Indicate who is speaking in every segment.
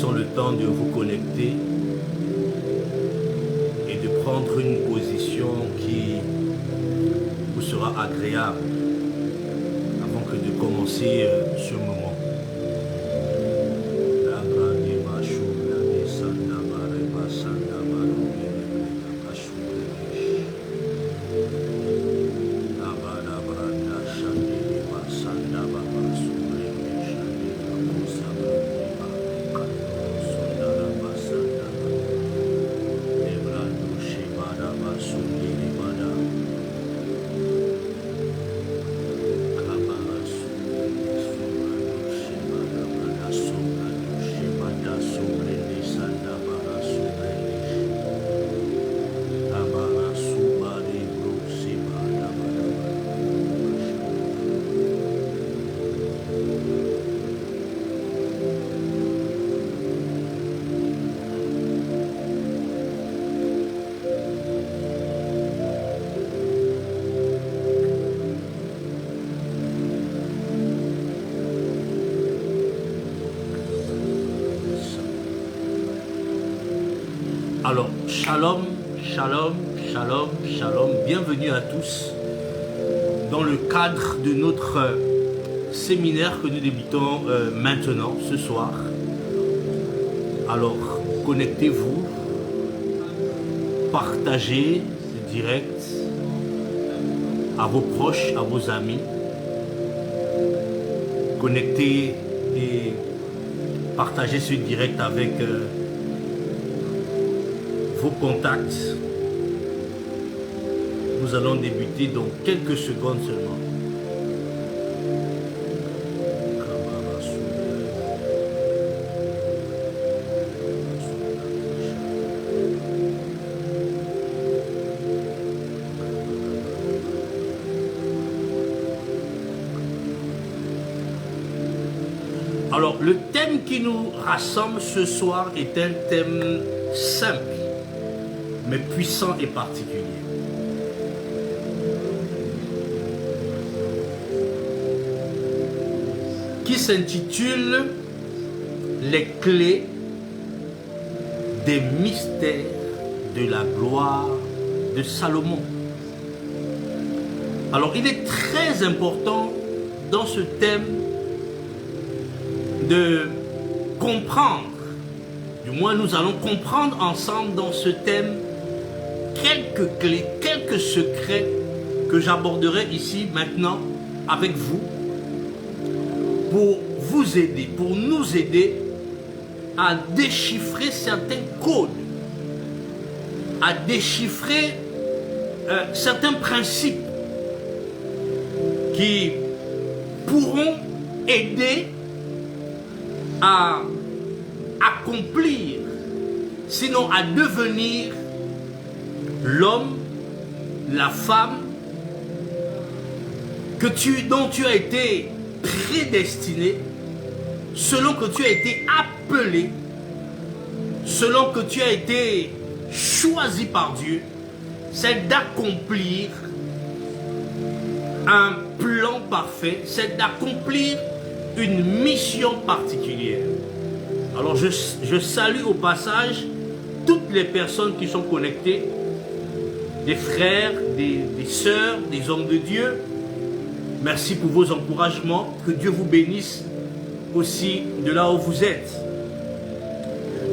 Speaker 1: laissant le temps de vous connecter et de prendre une position qui vous sera agréable avant que de commencer ce moment. Alors, shalom, shalom, shalom, shalom, bienvenue à tous dans le cadre de notre séminaire que nous débutons maintenant, ce soir. Alors, connectez-vous, partagez ce direct à vos proches, à vos amis. Connectez et partagez ce direct avec vos contacts. Nous allons débuter dans quelques secondes seulement. Alors, le thème qui nous rassemble ce soir est un thème simple, mais puissant et particulier. Qui s'intitule « Les clés des mystères de la gloire de Salomon ». Alors, il est très important dans ce thème de comprendre, du moins nous allons comprendre ensemble dans ce thème quelques clés, quelques secrets que j'aborderai ici maintenant avec vous pour vous aider, pour nous aider à déchiffrer certains codes, à déchiffrer certains principes qui pourront aider à accomplir, sinon à devenir l'homme, la femme dont tu as été prédestiné, selon que tu as été appelé, selon que tu as été choisi par Dieu, c'est d'accomplir un plan parfait, c'est d'accomplir une mission particulière. Alors je salue au passage toutes les personnes qui sont connectées, des frères, des sœurs, des hommes de Dieu. Merci pour vos encouragements. Que Dieu vous bénisse aussi de là où vous êtes.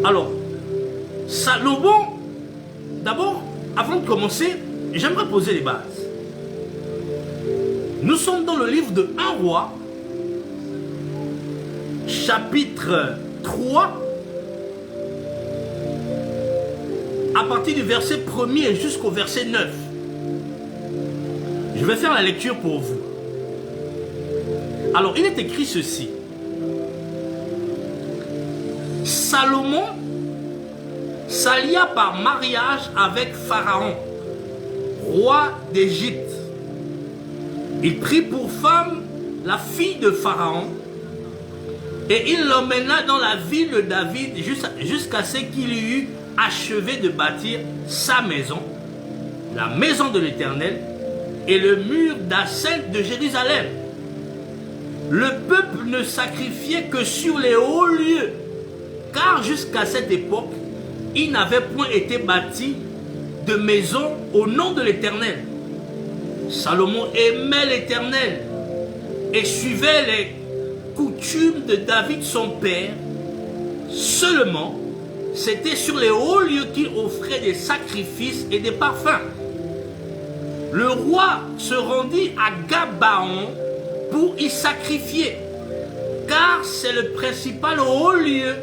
Speaker 1: Alors, Salomon, d'abord, avant de commencer, j'aimerais poser les bases. Nous sommes dans le livre de 1 Roi, chapitre 3, à partir du verset 1er jusqu'au verset 9. Je vais faire la lecture pour vous. Alors, il est écrit ceci. Salomon s'allia par mariage avec Pharaon, roi d'Égypte. Il prit pour femme la fille de Pharaon et il l'emmena dans la ville de David jusqu'à ce qu'il eût achevé de bâtir sa maison, la maison de l'Éternel et le mur d'Assel de Jérusalem. Le peuple ne sacrifiait que sur les hauts lieux car jusqu'à cette époque, il n'avait point été bâti de maison au nom de l'Éternel. Salomon aimait l'Éternel et suivait les coutumes de David son père. Seulement, c'était sur les hauts lieux qu'il offrait des sacrifices et des parfums. Le roi se rendit à Gabaon pour y sacrifier, car c'est le principal haut lieu.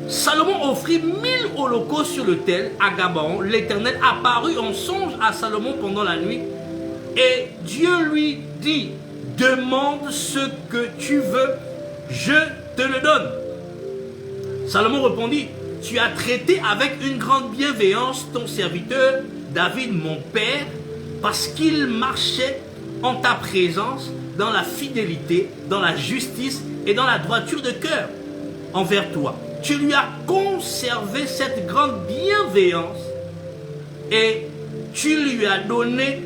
Speaker 1: Salomon offrit 1000 holocaustes sur l'autel à Gabaon. L'Éternel apparut en songe à Salomon pendant la nuit, et Dieu lui dit: demande ce que tu veux, je te le donne. Salomon répondit: tu as traité avec une grande bienveillance ton serviteur David mon père, parce qu'il marchait en ta présence dans la fidélité, dans la justice et dans la droiture de cœur envers toi. Tu lui as conservé cette grande bienveillance et tu lui as donné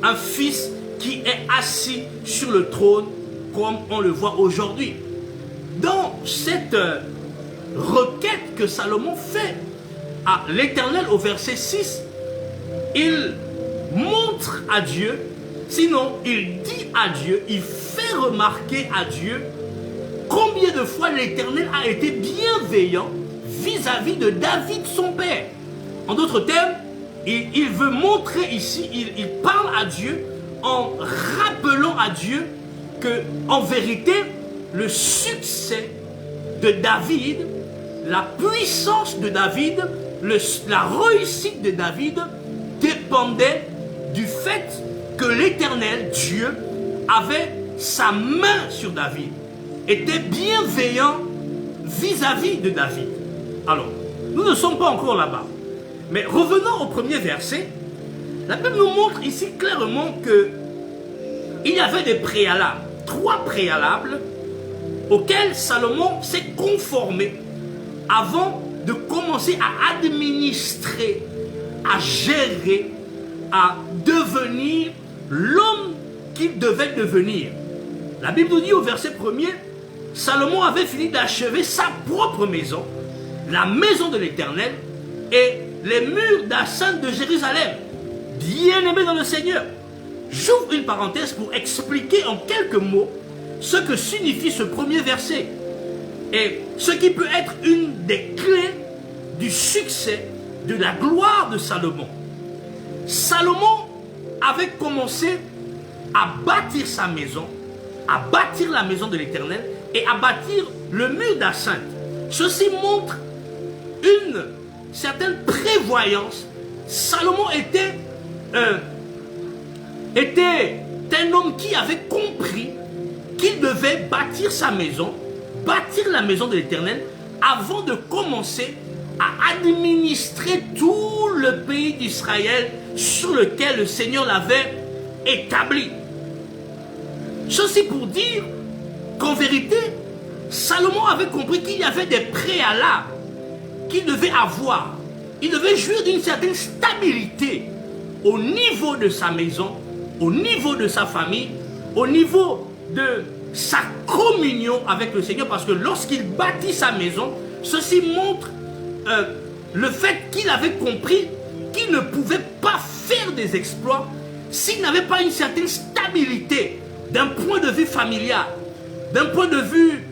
Speaker 1: un fils qui est assis sur le trône comme on le voit aujourd'hui. Dans cette requête que Salomon fait à l'Éternel au verset 6, il montre à Dieu, sinon il dit à Dieu, il fait remarquer à Dieu combien de fois l'Éternel a été bienveillant vis-à-vis de David son père. En d'autres termes, il veut montrer ici, il parle à Dieu en rappelant à Dieu que en vérité, le succès de David, la puissance de David, la réussite de David dépendait du fait que l'Éternel, Dieu, avait sa main sur David, était bienveillant vis-à-vis de David. Alors, nous ne sommes pas encore là-bas. Mais revenons au premier verset. La Bible nous montre ici clairement qu'il y avait des préalables, 3 préalables auxquels Salomon s'est conformé avant de commencer à administrer, à gérer, à devenir l'homme qu'il devait devenir. La Bible nous dit au verset 1er, Salomon avait fini d'achever sa propre maison, la maison de l'Éternel et les murs d'enceinte de Jérusalem. Bien-aimé dans le Seigneur, j'ouvre une parenthèse pour expliquer en quelques mots ce que signifie ce premier verset et ce qui peut être une des clés du succès, de la gloire de Salomon. Salomon avait commencé à bâtir sa maison, à bâtir la maison de l'Éternel et à bâtir le mur d'enceinte. Ceci montre une certaine prévoyance. Salomon était un homme qui avait compris qu'il devait bâtir sa maison, bâtir la maison de l'Éternel avant de commencer à administrer tout le pays d'Israël sur lequel le Seigneur l'avait établi. Ceci pour dire qu'en vérité, Salomon avait compris qu'il y avait des préalables qu'il devait avoir. Il devait jouir d'une certaine stabilité au niveau de sa maison, au niveau de sa famille, au niveau de sa communion avec le Seigneur, parce que lorsqu'il bâtit sa maison, ceci montre le fait qu'il avait compris qu'il ne pouvait pas faire des exploits s'il n'avait pas une certaine stabilité d'un point de vue familial, d'un point de vue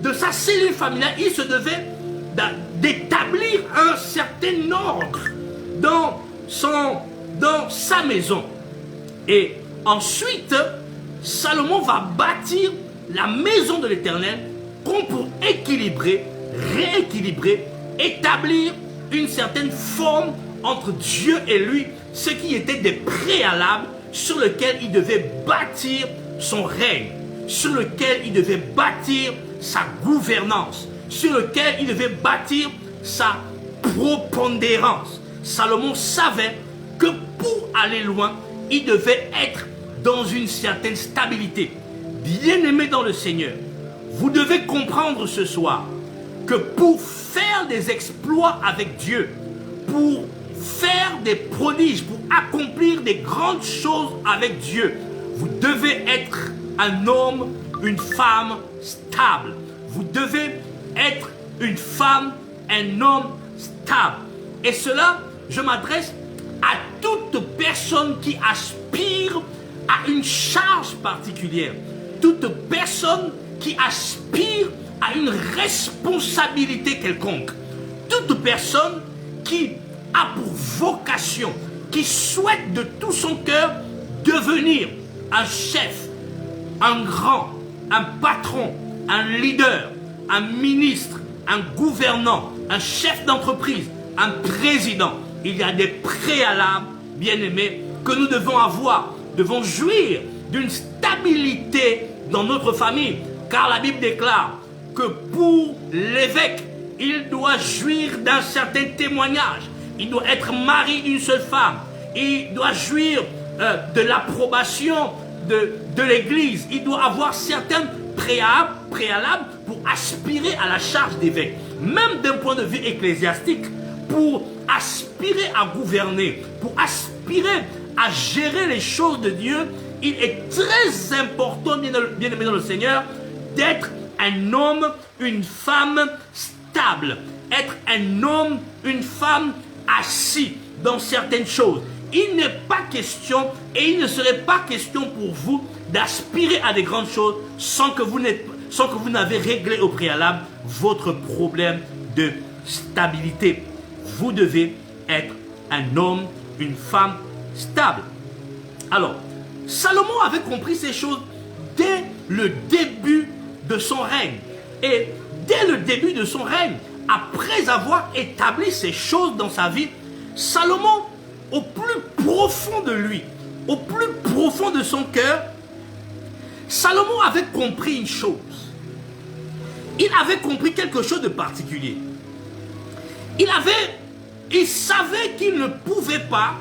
Speaker 1: de sa cellule familiale. Il se devait d'établir un certain ordre dans sa maison. Et ensuite, Salomon va bâtir la maison de l'Éternel comme pour équilibrer, rééquilibrer, établir une certaine forme entre Dieu et lui, ce qui était des préalables sur lesquels il devait bâtir son règne, sur lequel il devait bâtir sa gouvernance, sur lequel il devait bâtir sa prépondérance. Salomon savait que pour aller loin, il devait être dans une certaine stabilité. Bien-aimé dans le Seigneur, vous devez comprendre ce soir que pour faire des exploits avec Dieu, pour faire des prodiges, pour accomplir des grandes choses avec Dieu, vous devez être un homme, une femme stable. Vous devez être une femme, un homme stable. Et cela, je m'adresse à toute personne qui aspire à une charge particulière. Toute personne qui aspire à une responsabilité quelconque. Toute personne qui a pour vocation, qui souhaite de tout son cœur devenir un chef, un grand, un patron, un leader, un ministre, un gouvernant, un chef d'entreprise, un président. Il y a des préalables, bien-aimés, que nous devons avoir. Nous devons jouir d'une stabilité dans notre famille. Car la Bible déclare que pour l'évêque, il doit jouir d'un certain témoignage. Il doit être marié d'une seule femme. Il doit jouir de l'approbation de l'Église. Il doit avoir certains préalables pour aspirer à la charge d'évêque. Même d'un point de vue ecclésiastique, pour aspirer à gouverner, pour aspirer à gérer les choses de Dieu, il est très important, bien aimé dans le Seigneur, d'être un homme, une femme stable. Être un homme, une femme assis dans certaines choses. Il n'est pas question, et il ne serait pas question pour vous d'aspirer à des grandes choses sans que vous n'avez réglé au préalable votre problème de stabilité. Vous devez être un homme, une femme stable. Alors, Salomon avait compris ces choses dès le début de son règne. Et dès le début de son règne, après avoir établi ces choses dans sa vie, Salomon, au plus profond de lui, au plus profond de son cœur, Salomon avait compris une chose. Il avait compris quelque chose de particulier. Il savait qu'il ne pouvait pas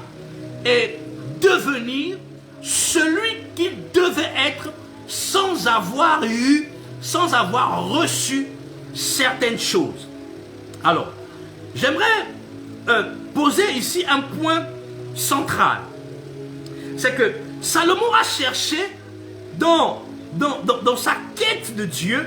Speaker 1: devenir celui qu'il devait être sans avoir reçu certaines choses. Alors, j'aimerais poser ici un point central. C'est que Salomon a cherché dans sa quête de Dieu,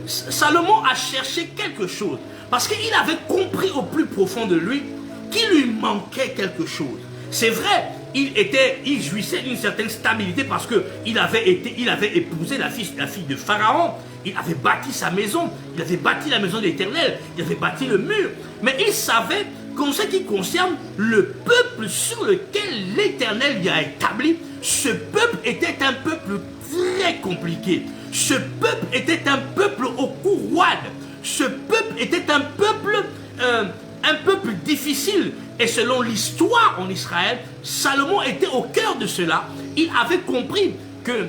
Speaker 1: Salomon a cherché quelque chose. Parce qu'il avait compris au plus profond de lui qu'il lui manquait quelque chose. C'est vrai, il jouissait d'une certaine stabilité parce qu'il avait épousé la fille de Pharaon. Il avait bâti sa maison, il avait bâti la maison de l'Éternel, il avait bâti le mur. Mais il savait qu'en ce qui concerne le peuple sur lequel l'Éternel y a établi, ce peuple était un peuple très compliqué. Ce peuple était un peuple au cou roide. Ce peuple était un peuple difficile. Et selon l'histoire en Israël, Salomon était au cœur de cela. Il avait compris que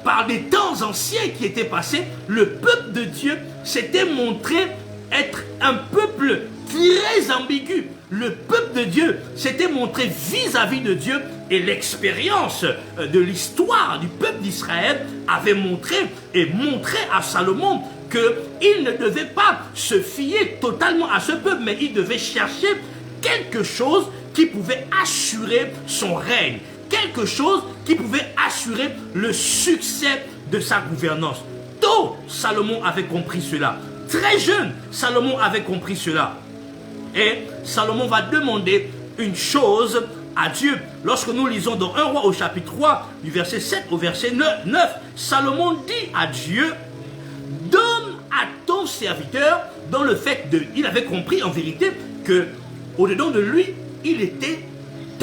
Speaker 1: par des temps anciens qui étaient passés, le peuple de Dieu s'était montré être un peuple très ambigu. Le peuple de Dieu s'était montré vis-à-vis de Dieu, et l'expérience de l'histoire du peuple d'Israël avait montré à Salomon qu'il ne devait pas se fier totalement à ce peuple, mais il devait chercher quelque chose qui pouvait assurer son règne, quelque chose qui pouvait assurer le succès de sa gouvernance. Tôt, Salomon avait compris cela. Très jeune, Salomon avait compris cela. Et Salomon va demander une chose à Dieu. Lorsque nous lisons dans 1 Roi au chapitre 3, du verset 7 au verset 9, Salomon dit à Dieu: donne à ton serviteur, dans le fait il avait compris en vérité que au-dedans de lui, il était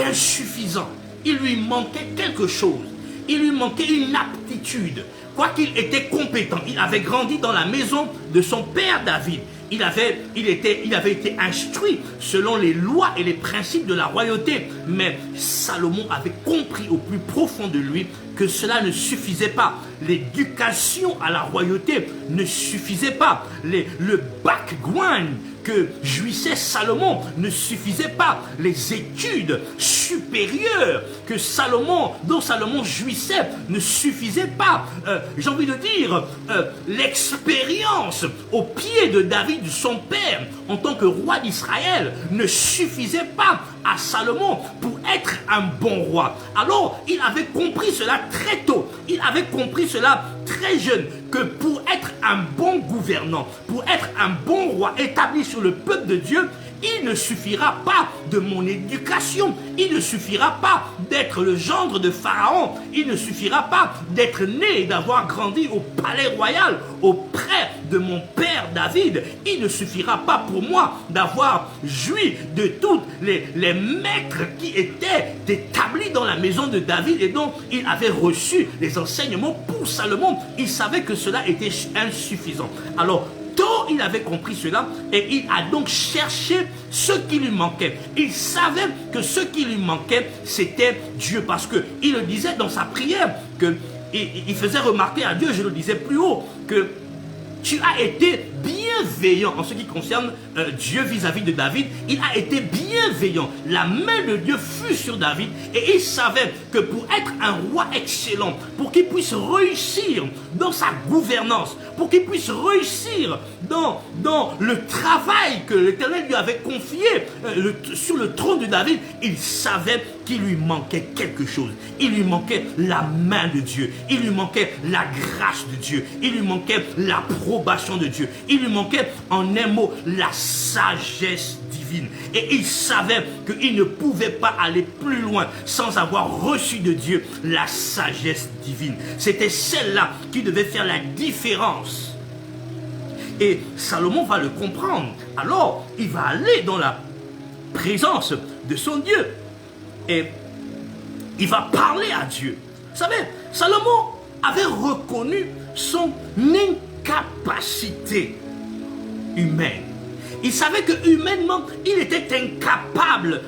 Speaker 1: insuffisant. Il lui manquait quelque chose. Il lui manquait une aptitude. Quoiqu'il était compétent, il avait grandi dans la maison de son père David. Il avait été instruit selon les lois et les principes de la royauté. Mais Salomon avait compris au plus profond de lui que cela ne suffisait pas. L'éducation à la royauté ne suffisait pas. Le background que jouissait Salomon ne suffisait pas. Les études supérieures dont Salomon jouissait ne suffisaient pas. J'ai envie de dire, l'expérience au pied de David, son père, en tant que roi d'Israël, ne suffisait pas à Salomon pour être un bon roi. Alors, il avait compris cela très tôt. Il avait compris cela très très jeune que pour être un bon gouvernant, pour être un bon roi établi sur le peuple de Dieu, il ne suffira pas de mon éducation, il ne suffira pas d'être le gendre de Pharaon, il ne suffira pas d'être né et d'avoir grandi au palais royal auprès de mon père David, il ne suffira pas pour moi d'avoir joui de tous les maîtres qui étaient établis dans la maison de David et dont il avait reçu les enseignements pour Salomon. Il savait que cela était insuffisant. Alors, tôt il avait compris cela et il a donc cherché ce qui lui manquait. Il savait que ce qui lui manquait, c'était Dieu, parce qu'il le disait dans sa prière, il faisait remarquer à Dieu, je le disais plus haut, que tu as été bienveillant en ce qui concerne Dieu vis-à-vis de David. Il a été bienveillant. La main de Dieu fut sur David et il savait que pour être un roi excellent, pour qu'il puisse réussir dans sa gouvernance, pour qu'il puisse réussir dans le travail que l'Éternel lui avait confié sur le trône de David, il savait qu'il lui manquait quelque chose. Il lui manquait la main de Dieu. Il lui manquait la grâce de Dieu. Il lui manquait l'approbation de Dieu. Il lui manquait, en un mot, la sagesse divine. Et il savait qu'il ne pouvait pas aller plus loin sans avoir reçu de Dieu la sagesse divine. C'était celle-là qui devait faire la différence. Et Salomon va le comprendre. Alors, il va aller dans la présence de son Dieu. Et il va parler à Dieu. Vous savez, Salomon avait reconnu son incapacité humaine. Il savait que humainement, il était incapable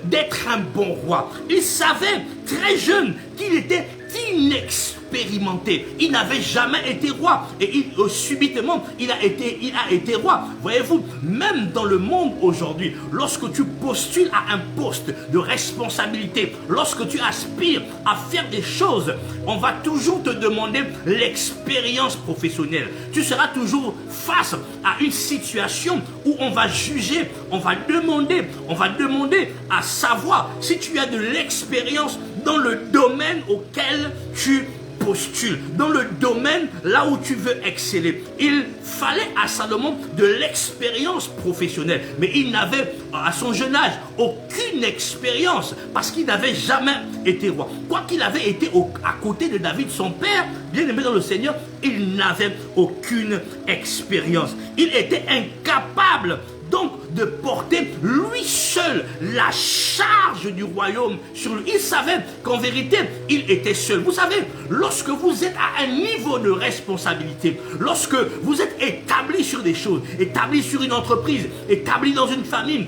Speaker 1: d'être un bon roi. Il savait très jeune qu'il était inexpérimenté. Il n'avait jamais été roi. Et subitement, il a été roi. Voyez-vous, même dans le monde aujourd'hui, lorsque tu postules à un poste de responsabilité, lorsque tu aspires à faire des choses, on va toujours te demander l'expérience professionnelle. Tu seras toujours face à une situation où on va juger, on va demander à savoir si tu as de l'expérience dans le domaine auquel tu postules, dans le domaine là où tu veux exceller. Il fallait à Salomon de l'expérience professionnelle, mais il n'avait à son jeune âge aucune expérience parce qu'il n'avait jamais été roi. Quoi qu'il avait été à côté de David, son père, bien aimé dans le Seigneur, il n'avait aucune expérience. Il était incapable donc de porter lui seul la charge du royaume sur lui. Il savait qu'en vérité, il était seul. Vous savez, lorsque vous êtes à un niveau de responsabilité, lorsque vous êtes établi sur des choses, établi sur une entreprise, établi dans une famille,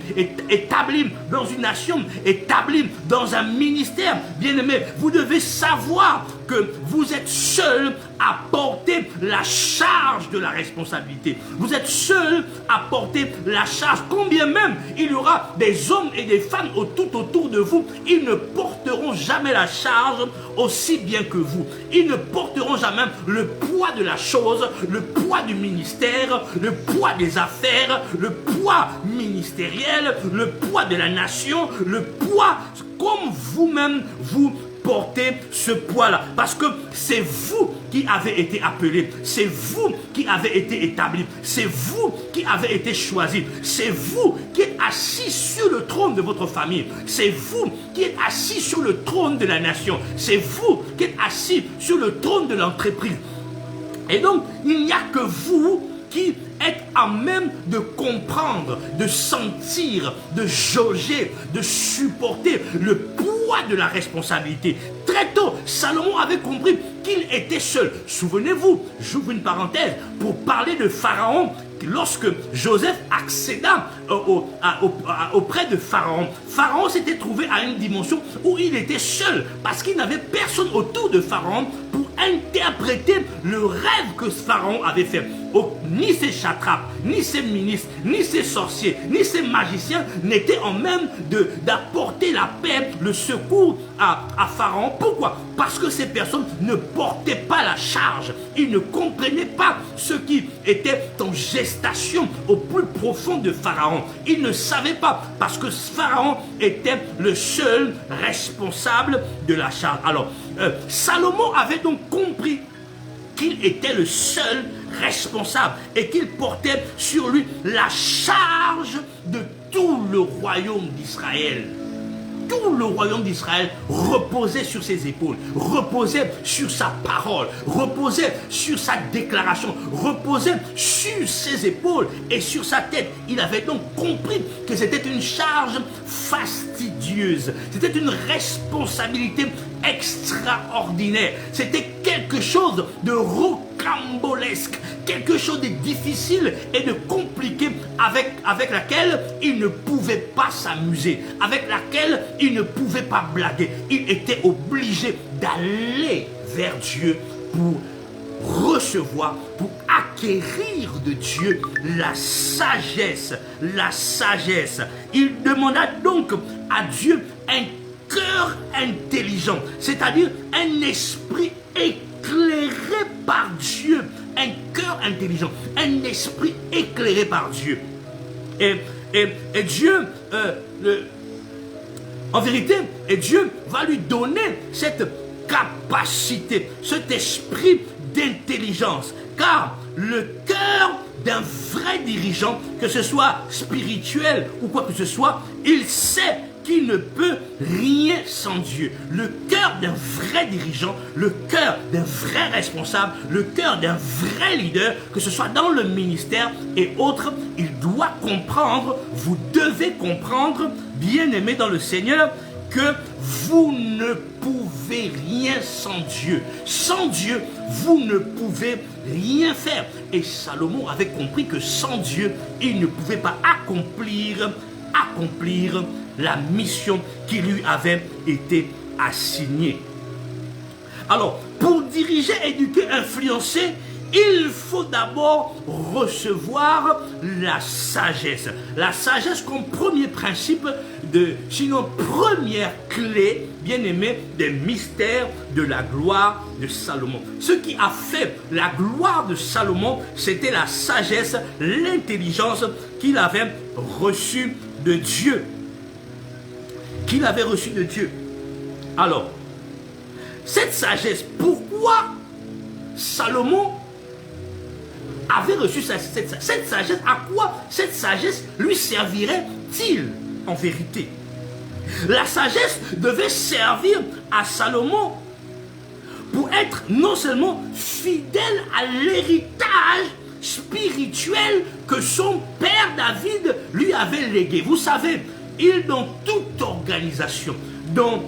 Speaker 1: établi dans une nation, établi dans un ministère, bien aimé, vous devez savoir que vous êtes seul à porter la charge de la responsabilité. Vous êtes seul à porter la charge. Combien même il y aura des hommes et des femmes tout autour de vous, ils ne porteront jamais la charge aussi bien que vous. Ils ne porteront jamais le poids de la chose, le poids du ministère, le poids des affaires, le poids ministériel, le poids de la nation, le poids comme vous-même vous porter ce poids-là, parce que c'est vous qui avez été appelé, c'est vous qui avez été établi, c'est vous qui avez été choisi, c'est vous qui êtes assis sur le trône de votre famille, c'est vous qui êtes assis sur le trône de la nation, c'est vous qui êtes assis sur le trône de l'entreprise. Et donc, il n'y a que vous qui êtes à même de comprendre, de sentir, de jauger, de supporter le poids de la responsabilité. Très tôt, Salomon avait compris qu'il était seul. Souvenez-vous, j'ouvre une parenthèse pour parler de Pharaon. Lorsque Joseph accéda auprès de Pharaon, Pharaon s'était trouvé à une dimension où il était seul parce qu'il n'avait personne autour de Pharaon pour interpréter le rêve que Pharaon avait fait. Ni ses satrapes, ni ses ministres, ni ses sorciers, ni ses magiciens n'étaient en même d'apporter la paix, le secours à Pharaon. Pourquoi? Parce que ces personnes ne portaient pas la charge. Ils ne comprenaient pas ce qui était en gestation au plus profond de Pharaon. Ils ne savaient pas parce que Pharaon était le seul responsable de la charge. Alors, Salomon avait donc compris qu'il était le seul responsable et qu'il portait sur lui la charge de tout le royaume d'Israël. Tout le royaume d'Israël reposait sur ses épaules, reposait sur sa parole, reposait sur sa déclaration, reposait sur ses épaules et sur sa tête. Il avait donc compris que c'était une charge fastidieuse, c'était une responsabilité extraordinaire, c'était quelque chose de rocambolesque, quelque chose de difficile et de compliqué avec laquelle il ne pouvait pas s'amuser, avec laquelle il ne pouvait pas blaguer. Il était obligé d'aller vers Dieu pour recevoir, pour acquérir de Dieu la sagesse, la sagesse. Il demanda donc à Dieu un cœur intelligent, c'est-à-dire un esprit éclairé par Dieu, un cœur intelligent, un esprit éclairé par Dieu. Et Dieu, en vérité, Dieu va lui donner cette capacité, cet esprit d'intelligence, car le cœur d'un vrai dirigeant, que ce soit spirituel ou quoi que ce soit, il sait qu'il ne peut rien sans Dieu. Le cœur d'un vrai dirigeant, le cœur d'un vrai responsable, le cœur d'un vrai leader, que ce soit dans le ministère et autres, il doit comprendre, vous devez comprendre, bien-aimés dans le Seigneur, que vous ne pouvez rien sans Dieu. Sans Dieu, vous ne pouvez rien faire. Et Salomon avait compris que sans Dieu, il ne pouvait pas accomplir la mission qui lui avait été assignée. Alors, pour diriger, éduquer, influencer, il faut d'abord recevoir la sagesse. La sagesse comme premier principe, sinon première clé, bien aimé, des mystères de la gloire de Salomon. Ce qui a fait la gloire de Salomon, c'était la sagesse, l'intelligence qu'il avait reçue de Dieu. Qu'il avait reçue de Dieu. Alors, cette sagesse, pourquoi Salomon avait reçu cette sagesse? À quoi cette sagesse lui servirait-il en vérité? La sagesse devait servir à Salomon pour être non seulement fidèle à l'héritage spirituel que son père David lui avait légué. Vous savez, dans toute organisation, dans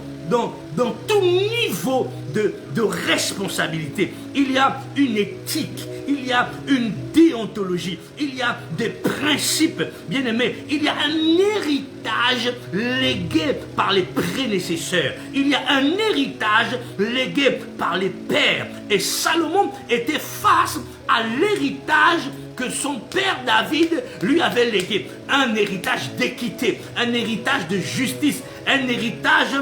Speaker 1: tout niveau de responsabilité, il y a une éthique, il y a une déontologie, il y a des principes, bien aimés, il y a un héritage légué par les prédécesseurs, il y a un héritage légué par les pères. Et Salomon était face à l'héritage que son père David lui avait légué. Un héritage d'équité, un héritage de justice, un héritage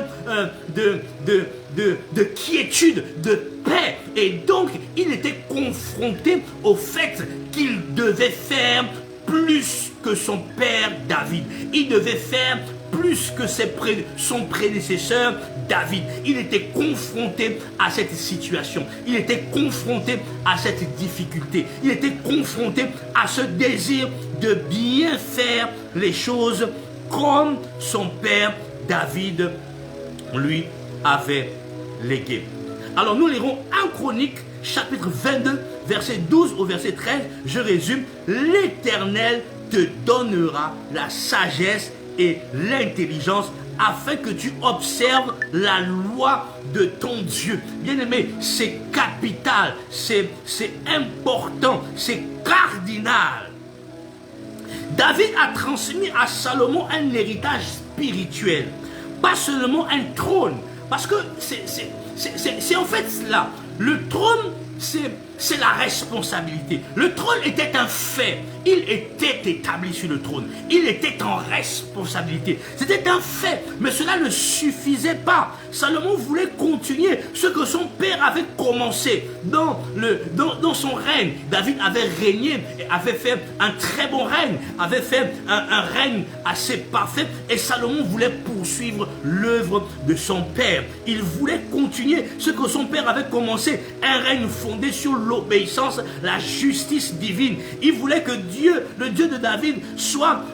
Speaker 1: de quiétude, de paix. Et donc, il était confronté au fait qu'il devait faire plus que son père David. Il devait faire plus que son prédécesseur David. Il était confronté à cette situation. Il était confronté à cette difficulté. Il était confronté à ce désir de bien faire les choses comme son père David lui avait légué. Alors nous lirons 1 Chronique chapitre 22 verset 12 au verset 13. Je résume: l'Éternel te donnera la sagesse et l'intelligence afin que tu observes la loi de ton Dieu. Bien-aimé, c'est capital, c'est important, c'est cardinal. David a transmis à Salomon un héritage spirituel, pas seulement un trône, parce que c'est en fait cela. Le trône, c'est la responsabilité. Le trône était un fait. Il était établi sur le trône. Il était en responsabilité. C'était un fait. Mais cela ne suffisait pas. Salomon voulait continuer ce que son père avait commencé dans son règne. David avait régné, avait fait un très bon règne, avait fait un règne assez parfait. Et Salomon voulait poursuivre l'œuvre de son père. Il voulait continuer ce que son père avait commencé, un règne fondé sur l'obéissance, la justice divine. Il voulait que Dieu, le Dieu de David, soit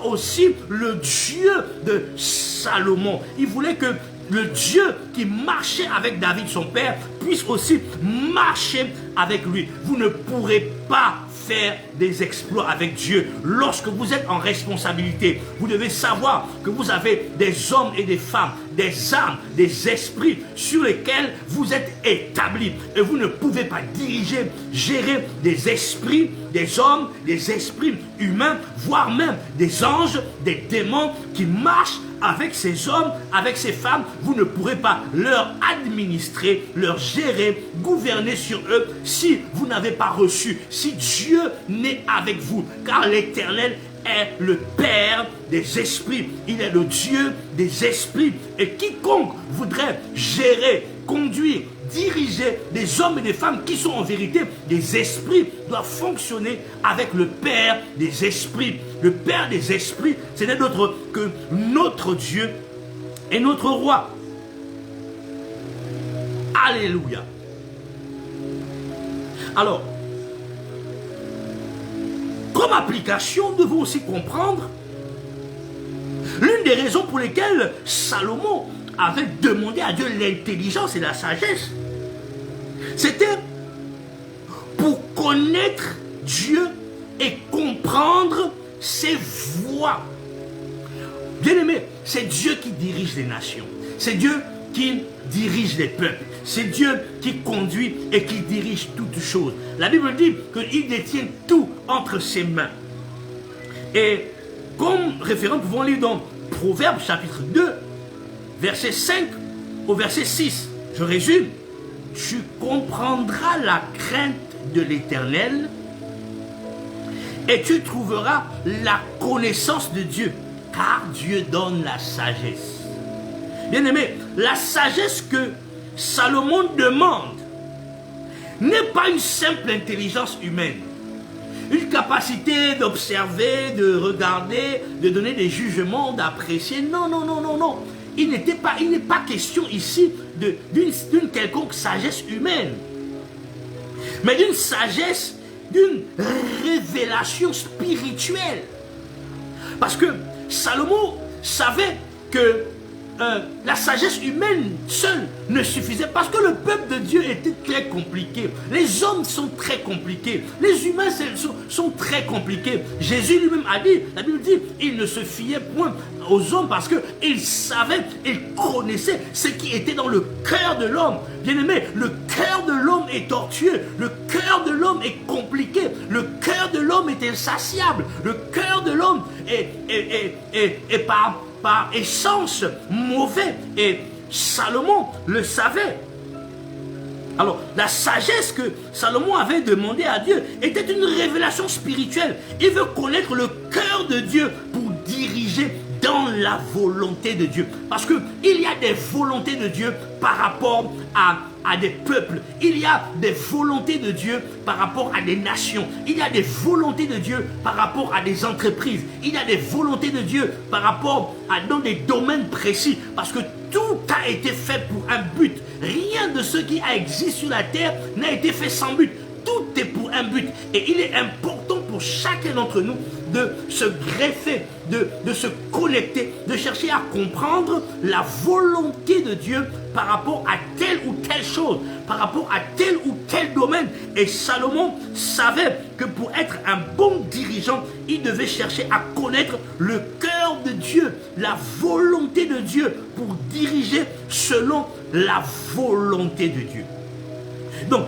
Speaker 1: aussi le Dieu de Salomon. Il voulait que le Dieu qui marchait avec David, son père, puisse aussi marcher avec lui. Vous ne pourrez pas faire des exploits avec Dieu. Lorsque vous êtes en responsabilité, vous devez savoir que vous avez des hommes et des femmes, des âmes, des esprits sur lesquels vous êtes établis. Et vous ne pouvez pas diriger, gérer des esprits, des hommes, des esprits humains, voire même des anges, des démons qui marchent avec ces hommes, avec ces femmes. Vous ne pourrez pas leur administrer, leur gérer, gouverner sur eux si vous n'avez pas reçu, si Dieu n'est avec vous. Car l'Éternel est le Père des esprits. Il est le Dieu des esprits. Et quiconque voudrait gérer, conduire, diriger des hommes et des femmes qui sont en vérité des esprits doit fonctionner avec le Père des esprits. Le Père des esprits, ce n'est d'autre que notre Dieu et notre Roi. Alléluia. Alors, comme application, nous devons aussi comprendre l'une des raisons pour lesquelles Salomon avait demandé à Dieu l'intelligence et la sagesse. C'était pour connaître Dieu et comprendre ses voies. Bien-aimé, c'est Dieu qui dirige les nations. C'est Dieu qui dirige les peuples. C'est Dieu qui conduit et qui dirige toutes choses. La Bible dit qu'il détient tout entre ses mains. Et comme référent, nous pouvons lire dans Proverbes chapitre 2, verset 5 au verset 6. Je résume. Tu comprendras la crainte de l'Éternel et tu trouveras la connaissance de Dieu, car Dieu donne la sagesse. Bien-aimé, la sagesse que Salomon demande n'est pas une simple intelligence humaine, une capacité d'observer, de regarder, de donner des jugements, d'apprécier. Non, non, non, non, non. Il n'est pas question ici d'une quelconque sagesse humaine, mais d'une sagesse, d'une révélation spirituelle. Parce que Salomon savait que la sagesse humaine seule ne suffisait, parce que le peuple de Dieu était très compliqué. Les hommes sont très compliqués. Les humains sont très compliqués. Jésus lui-même a dit, la Bible dit, il ne se fiait point aux hommes parce qu'il savait, il connaissait ce qui était dans le cœur de l'homme. Bien-aimé, le cœur de l'homme est tortueux. Le cœur de l'homme est compliqué. Le cœur de l'homme est insatiable. Le cœur de l'homme est par essence mauvais. Et Salomon le savait. Alors, la sagesse que Salomon avait demandé à Dieu était une révélation spirituelle. Il veut connaître le cœur de Dieu pour diriger dans la volonté de Dieu. Parce qu'il y a des volontés de Dieu par rapport à des peuples. Il y a des volontés de Dieu par rapport à des nations. Il y a des volontés de Dieu par rapport à des entreprises. Il y a des volontés de Dieu par rapport dans des domaines précis. Parce que tout a été fait pour un but. Rien de ce qui existe sur la terre n'a été fait sans but. Tout est pour un but. Et il est important pour chacun d'entre nous de se greffer, de se connecter, de chercher à comprendre la volonté de Dieu par rapport à telle ou telle chose, par rapport à tel ou tel domaine. Et Salomon savait que pour être un bon dirigeant, il devait chercher à connaître le cœur de Dieu, la volonté de Dieu pour diriger selon la volonté de Dieu. Donc,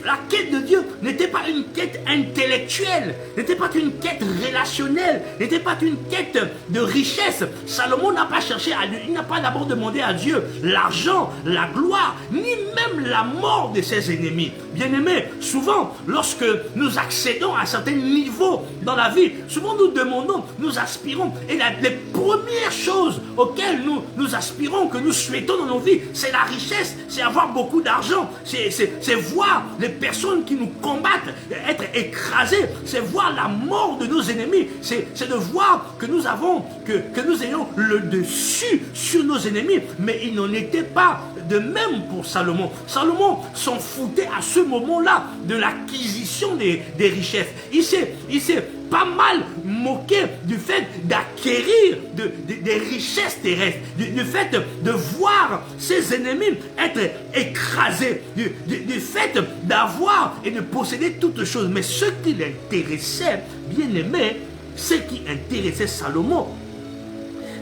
Speaker 1: la quête de Dieu n'était pas une quête intellectuelle, n'était pas une quête relationnelle, n'était pas une quête de richesse. Salomon n'a pas cherché à Dieu, il n'a pas d'abord demandé à Dieu l'argent, la gloire, ni même la mort de ses ennemis. Bien-aimés, souvent, lorsque nous accédons à certains niveaux dans la vie, souvent nous demandons, nous aspirons, et les premières choses auxquelles nous aspirons, que nous souhaitons dans nos vies, c'est la richesse, c'est avoir beaucoup d'argent, c'est voir les personnes qui nous combattent être écrasées, c'est voir la mort de nos ennemis, c'est de voir que nous avons, que nous ayons le dessus sur nos ennemis, mais il n'en était pas de même pour Salomon. Salomon s'en foutait à ce moment-là de l'acquisition des richesses. Il s'est pas mal moqué du fait d'acquérir des richesses terrestres, du fait de voir ses ennemis être écrasés, du fait d'avoir et de posséder toutes choses. Mais ce qui l'intéressait, bien aimé, ce qui intéressait Salomon,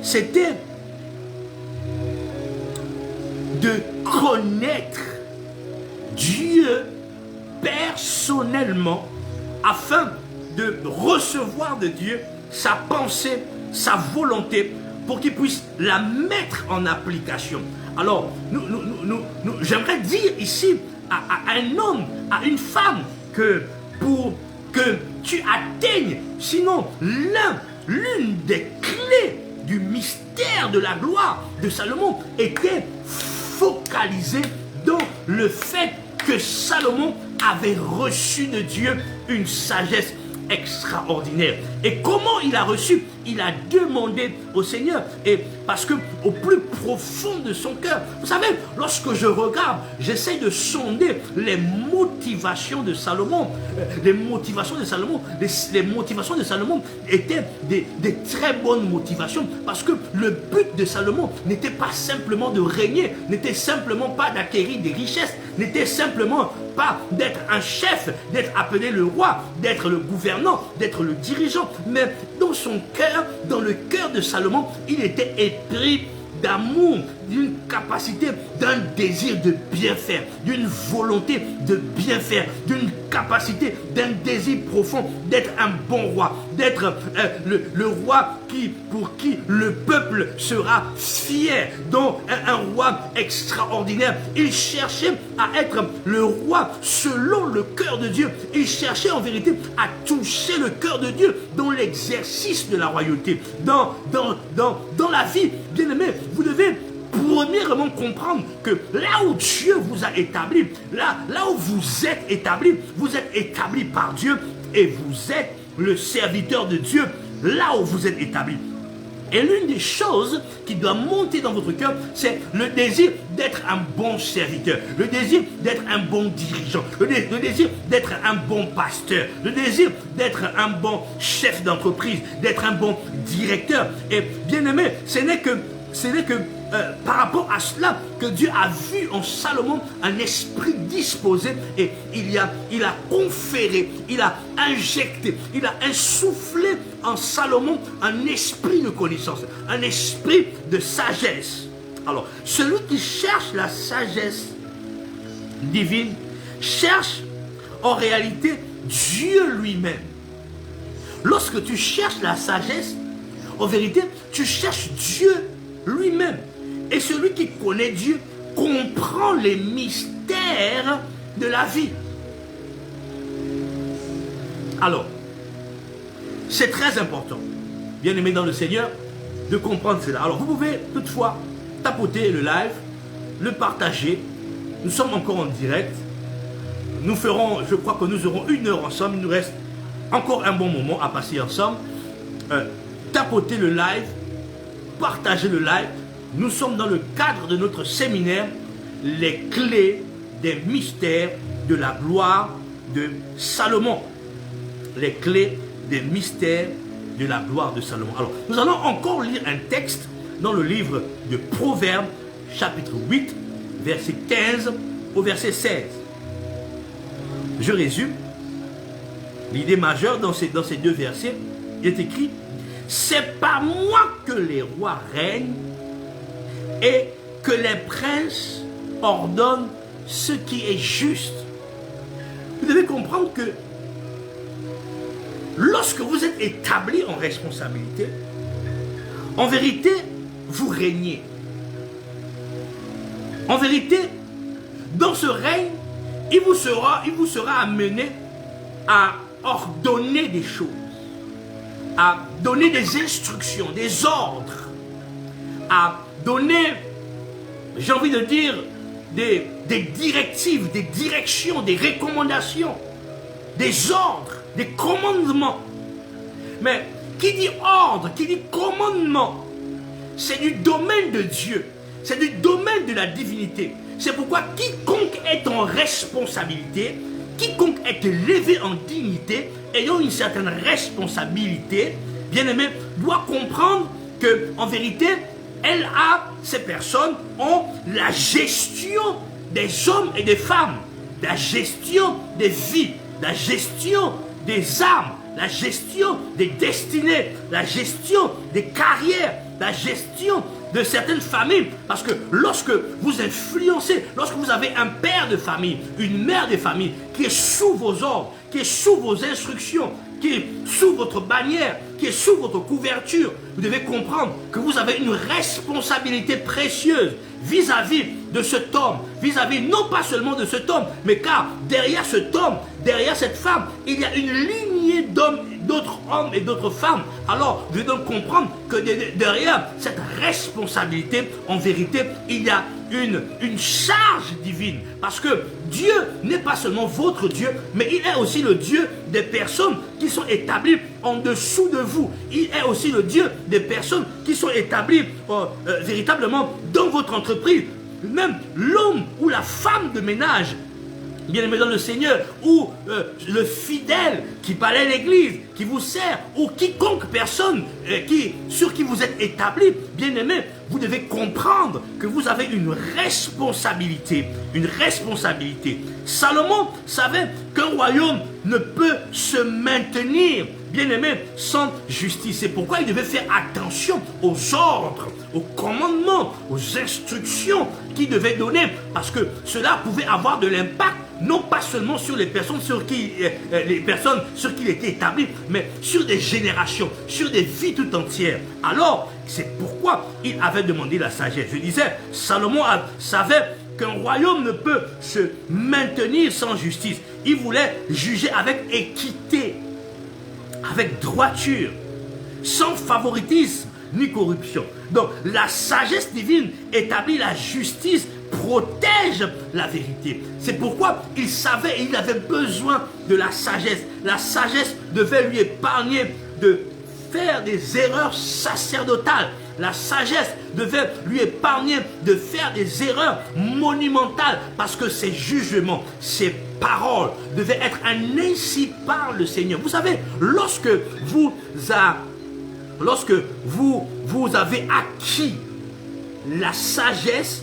Speaker 1: c'était de connaître Dieu personnellement afin de recevoir de Dieu sa pensée, sa volonté pour qu'il puisse la mettre en application. Alors, j'aimerais dire ici à un homme, à une femme, que pour que tu atteignes, sinon l'une des clés du mystère de la gloire de Salomon était focalisée dans le fait que Salomon avait reçu de Dieu une sagesse extraordinaire. Et comment il a reçu? Il a demandé au Seigneur, et parce que au plus profond de son cœur, vous savez, lorsque je regarde, j'essaie de sonder les motivations de Salomon. Les motivations de Salomon étaient des très bonnes motivations, parce que le but de Salomon n'était pas simplement de régner, n'était simplement pas d'acquérir des richesses, n'était simplement pas d'être un chef, d'être appelé le roi, d'être le gouvernant, d'être le dirigeant, mais dans son cœur, dans le cœur de Salomon, il était épris d'amour, d'une capacité, d'un désir de bien faire, d'une volonté de bien faire, d'une capacité, d'un désir profond d'être un bon roi, d'être le roi pour qui le peuple sera fier, donc un roi extraordinaire. Il cherchait à être le roi selon le cœur de Dieu. Il cherchait en vérité à toucher le cœur de Dieu dans l'exercice de la royauté, dans la vie. Bien aimé, vous devez premièrement comprendre que là où Dieu vous a établi, là où vous êtes établi par Dieu, et vous êtes le serviteur de Dieu là où vous êtes établi. Et l'une des choses qui doit monter dans votre cœur, c'est le désir d'être un bon serviteur, le désir d'être un bon dirigeant, le désir d'être un bon pasteur, le désir d'être un bon chef d'entreprise, d'être un bon directeur. Et bien aimé, ce n'est que par rapport à cela que Dieu a vu en Salomon un esprit disposé, et il a conféré, il a injecté, il a insufflé en Salomon un esprit de connaissance, un esprit de sagesse. Alors, celui qui cherche la sagesse divine cherche en réalité Dieu lui-même. Lorsque tu cherches la sagesse, en vérité, tu cherches Dieu lui-même. Et celui qui connaît Dieu comprend les mystères de la vie. Alors, c'est très important, bien aimé dans le Seigneur, de comprendre cela. Alors, vous pouvez toutefois tapoter le live, le partager. Nous sommes encore en direct. Nous ferons, je crois que nous aurons 1 heure ensemble. Il nous reste encore un bon moment à passer ensemble. Tapotez le live, partagez le live. Nous sommes dans le cadre de notre séminaire, les clés des mystères de la gloire de Salomon. Les clés des mystères de la gloire de Salomon. Alors, nous allons encore lire un texte dans le livre de Proverbes, chapitre 8, verset 15 au verset 16. Je résume. L'idée majeure dans ces 2 versets est écrit: c'est par moi que les rois règnent et que les princes ordonnent ce qui est juste. Vous devez comprendre que lorsque vous êtes établi en responsabilité, en vérité, vous régnez. En vérité, dans ce règne, il vous sera amené à ordonner des choses, à donner des instructions, des ordres, à donner, j'ai envie de dire, des directives, des directions, des recommandations, des ordres, des commandements. Mais qui dit ordre, qui dit commandement, c'est du domaine de Dieu, c'est du domaine de la divinité. C'est pourquoi quiconque est en responsabilité, quiconque est élevé en dignité, ayant une certaine responsabilité, bien-aimé, doit comprendre que, en vérité, ces personnes ont la gestion des hommes et des femmes, la gestion des vies, la gestion des âmes, la gestion des destinées, la gestion des carrières, la gestion de certaines familles. Parce que lorsque vous influencez, lorsque vous avez un père de famille, une mère de famille qui est sous vos ordres, qui est sous vos instructions, qui est sous votre bannière, qui est sous votre couverture, vous devez comprendre que vous avez une responsabilité précieuse vis-à-vis de cet homme, vis-à-vis non pas seulement de cet homme, mais car derrière cet homme, derrière cette femme, il y a une lignée d'hommes, d'autres hommes et d'autres femmes. Alors, vous devez donc comprendre que derrière cette responsabilité, en vérité, il y a une charge divine. Parce que Dieu n'est pas seulement votre Dieu, mais il est aussi le Dieu des personnes qui sont établies en dessous de vous. Il est aussi le Dieu des personnes qui sont établies véritablement dans votre entreprise. Même l'homme ou la femme de ménage, bien-aimé dans le Seigneur, ou le fidèle qui parlait à l'église, qui vous sert, ou quiconque personne sur qui vous êtes établi, bien-aimé, vous devez comprendre que vous avez une responsabilité. Une responsabilité. Salomon savait qu'un royaume ne peut se maintenir, bien-aimé, sans justice. C'est pourquoi il devait faire attention aux ordres, aux commandements, aux instructions qu'il devait donner, parce que cela pouvait avoir de l'impact, non pas seulement sur les personnes sur qui il était établi, mais sur des générations, sur des vies tout entières. Alors, c'est pourquoi il avait demandé la sagesse. Je disais, Salomon savait qu'un royaume ne peut se maintenir sans justice. Il voulait juger avec équité, avec droiture, sans favoritisme ni corruption. Donc, la sagesse divine établit la justice, protège la vérité. C'est pourquoi il savait et il avait besoin de la sagesse. La sagesse devait lui épargner de faire des erreurs sacerdotales. La sagesse devait lui épargner de faire des erreurs monumentales, parce que ses jugements, ses paroles devaient être un ainsi parle le Seigneur. Vous savez, lorsque vous avez acquis la sagesse,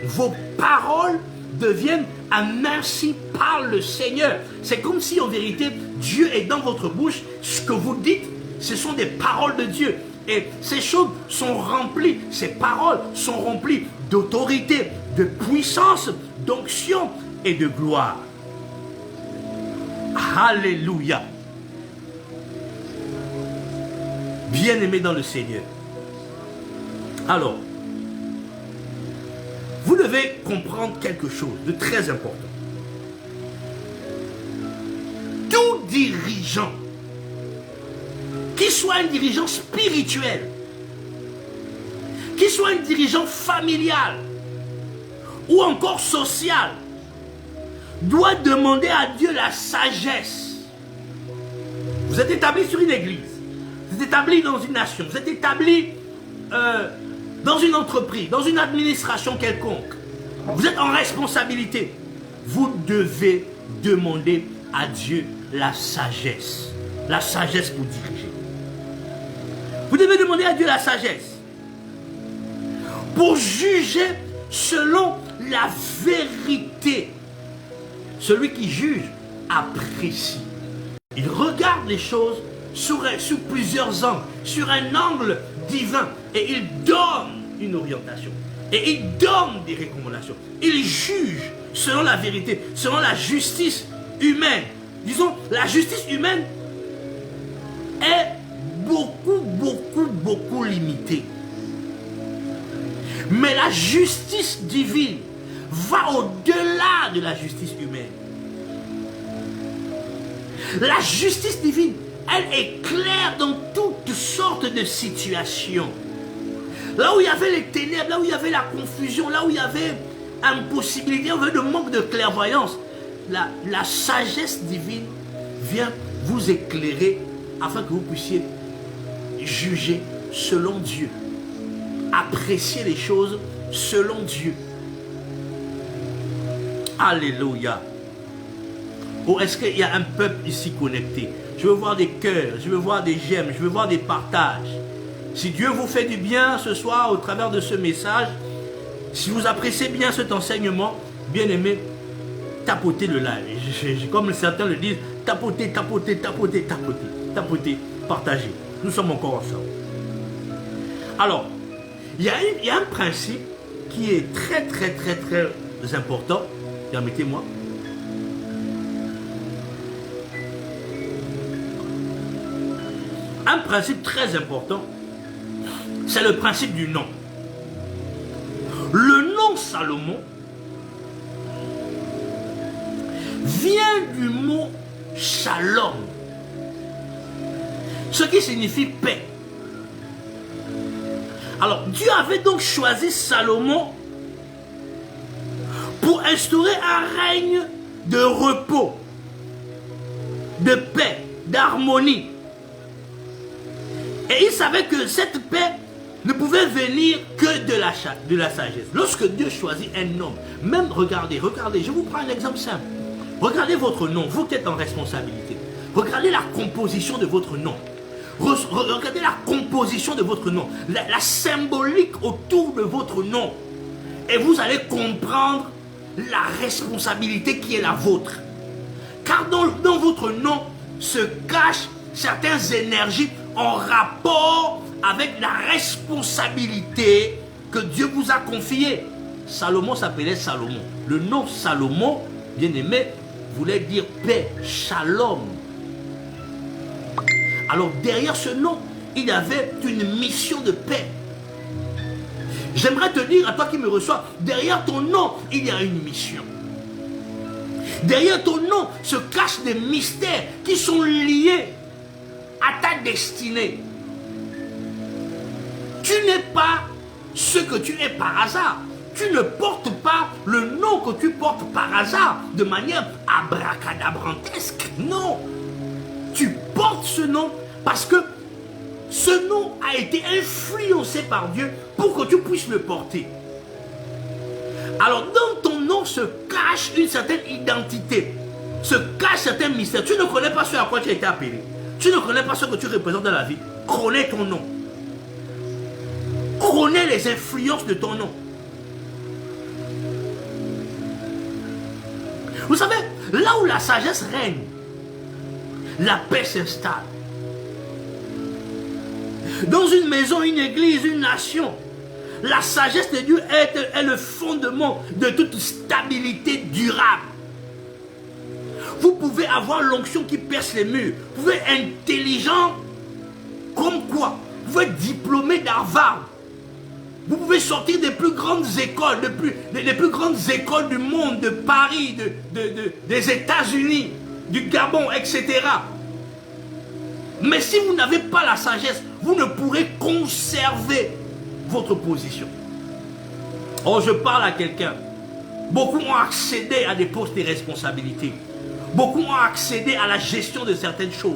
Speaker 1: vos paroles deviennent un ainsi parle le Seigneur. C'est comme si en vérité Dieu est dans votre bouche. Ce que vous dites, ce sont des paroles de Dieu. Et ces choses sont remplies, ces paroles sont remplies d'autorité, de puissance, d'onction et de gloire. Alléluia. Bien-aimés dans le Seigneur. Alors, vous devez comprendre quelque chose de très important. Tout dirigeant, qu'il soit un dirigeant spirituel, qu'il soit un dirigeant familial ou encore social, doit demander à Dieu la sagesse. Vous êtes établi sur une église, vous êtes établi dans une nation, vous êtes établi dans une entreprise, dans une administration quelconque. Vous êtes en responsabilité. Vous devez demander à Dieu la sagesse. La sagesse pour diriger. Vous devez demander à Dieu la sagesse pour juger selon la vérité. Celui qui juge apprécie. Il regarde les choses sur plusieurs angles, sur un angle divin, et il donne une orientation, et il donne des recommandations. Il juge selon la vérité, selon la justice humaine. Disons, la justice humaine est beaucoup limitée. Mais la justice divine va au-delà de la justice humaine. La justice divine, elle éclaire dans toutes sortes de situations. Là où il y avait les ténèbres, là où il y avait la confusion, là où il y avait impossibilité, le manque de clairvoyance, la sagesse divine vient vous éclairer afin que vous puissiez juger selon Dieu, apprécier les choses selon Dieu. Alléluia. Oh, est-ce qu'il y a un peuple ici connecté? Je veux voir des cœurs, je veux voir des j'aime, je veux voir des partages. Si Dieu vous fait du bien ce soir au travers de ce message, si vous appréciez bien cet enseignement, bien aimé, tapotez le live. Comme certains le disent, tapotez, tapotez, tapotez, tapotez, tapotez, partagez. Nous sommes encore ensemble. Alors, il y a un principe qui est très, très, très, très important. Permettez-moi. Un principe très important, c'est le principe du nom. Le nom Salomon vient du mot shalom, ce qui signifie paix. Alors, Dieu avait donc choisi Salomon pour instaurer un règne de repos, de paix, d'harmonie. Et il savait que cette paix ne pouvait venir que de la sagesse. Lorsque Dieu choisit un homme, même regardez, je vous prends un exemple simple. Regardez votre nom, vous qui êtes en responsabilité. Regardez la composition de votre nom. Regardez la composition de votre nom, la symbolique autour de votre nom. Et vous allez comprendre la responsabilité qui est la vôtre. Car dans votre nom se cachent certaines énergies en rapport avec la responsabilité que Dieu vous a confiée. Salomon s'appelait Salomon. Le nom Salomon, bien aimé, voulait dire paix, shalom. Alors derrière ce nom, il y avait une mission de paix. J'aimerais te dire à toi qui me reçois, derrière ton nom, il y a une mission. Derrière ton nom se cachent des mystères qui sont liés à ta destinée. Tu n'es pas ce que tu es par hasard. Tu ne portes pas le nom que tu portes par hasard de manière abracadabrantesque. Non. Tu portes ce nom parce que ce nom a été influencé par Dieu pour que tu puisses le porter. Alors dans ton nom se cache une certaine identité, se cache certains mystères. Tu ne connais pas ce à quoi tu as été appelé. Tu ne connais pas ce que tu représentes dans la vie. Connais ton nom. Connais les influences de ton nom. Vous savez, là où la sagesse règne, la paix s'installe. Dans une maison, une église, une nation, la sagesse de Dieu est le fondement de toute stabilité durable. Vous pouvez avoir l'onction qui perce les murs. Vous pouvez être intelligent comme quoi. Vous pouvez être diplômé d'Harvard. Vous pouvez sortir des plus grandes écoles, des plus grandes écoles du monde, de Paris, des États-Unis, du Gabon, etc. Mais si vous n'avez pas la sagesse, vous ne pourrez conserver votre position. Oh, je parle à quelqu'un. Beaucoup ont accédé à des postes de responsabilité. Beaucoup ont accédé à la gestion de certaines choses.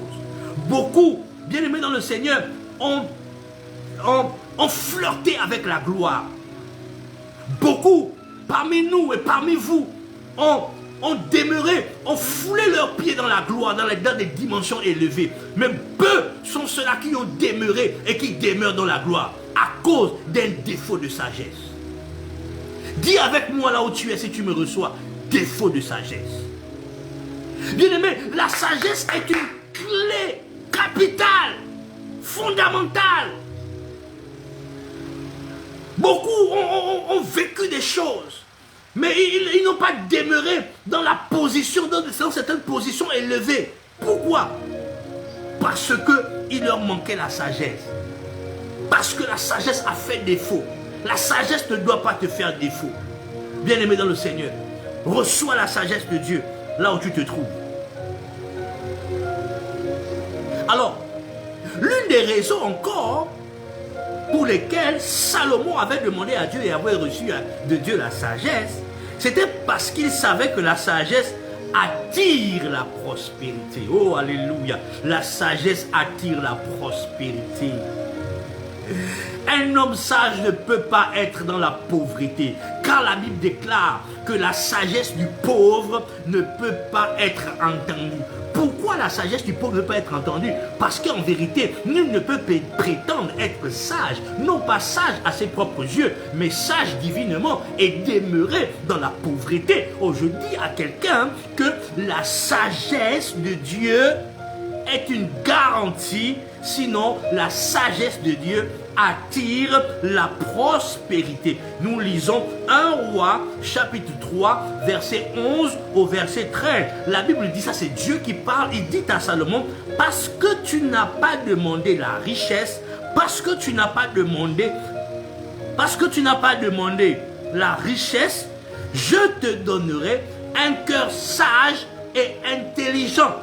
Speaker 1: Beaucoup, bien aimés dans le Seigneur, ont flirté avec la gloire. Beaucoup, parmi nous et parmi vous, ont demeuré, ont foulé leurs pieds dans la gloire, dans des dimensions élevées. Mais peu sont ceux-là qui ont demeuré et qui demeurent dans la gloire à cause d'un défaut de sagesse. Dis avec moi là où tu es si tu me reçois, défaut de sagesse. Bien-aimé, la sagesse est une clé capitale, fondamentale. Beaucoup ont vécu des choses, mais ils n'ont pas demeuré dans la position, dans certaines positions élevées. Pourquoi? Parce qu'il leur manquait la sagesse. Parce que la sagesse a fait défaut. La sagesse ne doit pas te faire défaut. Bien-aimé dans le Seigneur, reçois la sagesse de Dieu là où tu te trouves. Alors, l'une des raisons encore pour lesquelles Salomon avait demandé à Dieu et avait reçu de Dieu la sagesse, c'était parce qu'il savait que la sagesse attire la prospérité. Oh, alléluia. La sagesse attire la prospérité. Un homme sage ne peut pas être dans la pauvreté, car la Bible déclare que la sagesse du pauvre ne peut pas être entendue. Pourquoi la sagesse du pauvre ne peut pas être entendue? Parce qu'en vérité, nul ne peut prétendre être sage, non pas sage à ses propres yeux, mais sage divinement et demeurer dans la pauvreté. Oh, je dis à quelqu'un que la sagesse de Dieu est une garantie, sinon la sagesse de Dieu attire la prospérité. Nous lisons 1 Roi chapitre 3 verset 11 au verset 13. La Bible dit ça, c'est Dieu qui parle. Il dit à Salomon: parce que tu n'as pas demandé la richesse, parce que tu n'as pas demandé la richesse, je te donnerai un cœur sage et intelligent,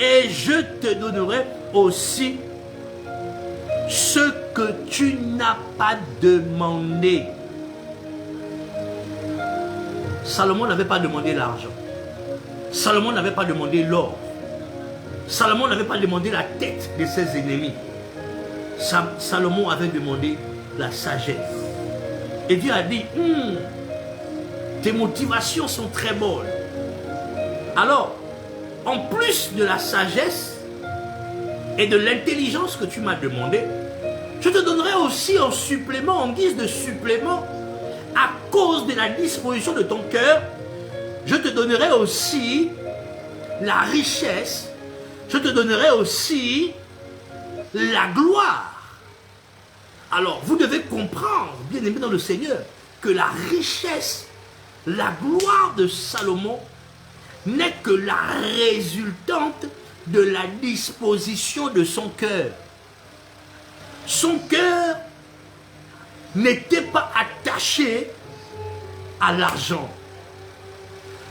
Speaker 1: et je te donnerai aussi ce que tu n'as pas demandé. Salomon n'avait pas demandé l'argent. Salomon n'avait pas demandé l'or. Salomon n'avait pas demandé la tête de ses ennemis. Salomon avait demandé la sagesse. Et Dieu a dit: tes motivations sont très bonnes. Alors, en plus de la sagesse et de l'intelligence que tu m'as demandé, je te donnerai aussi en supplément, en guise de supplément, à cause de la disposition de ton cœur, je te donnerai aussi la richesse, je te donnerai aussi la gloire. Alors, vous devez comprendre, bien aimé dans le Seigneur, que la richesse, la gloire de Salomon n'est que la résultante de la disposition de son cœur. Son cœur n'était pas attaché à l'argent.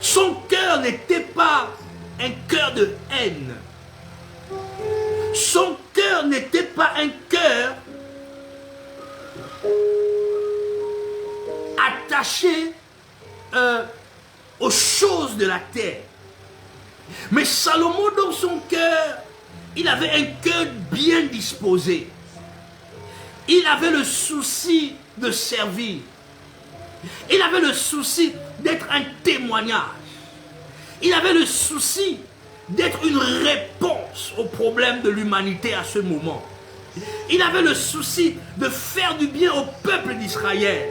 Speaker 1: Son cœur n'était pas un cœur de haine. Son cœur n'était pas un cœur attaché aux choses de la terre. Mais Salomon, dans son cœur, il avait un cœur bien disposé. Il avait le souci de servir. Il avait le souci d'être un témoignage. Il avait le souci d'être une réponse aux problèmes de l'humanité à ce moment. Il avait le souci de faire du bien au peuple d'Israël.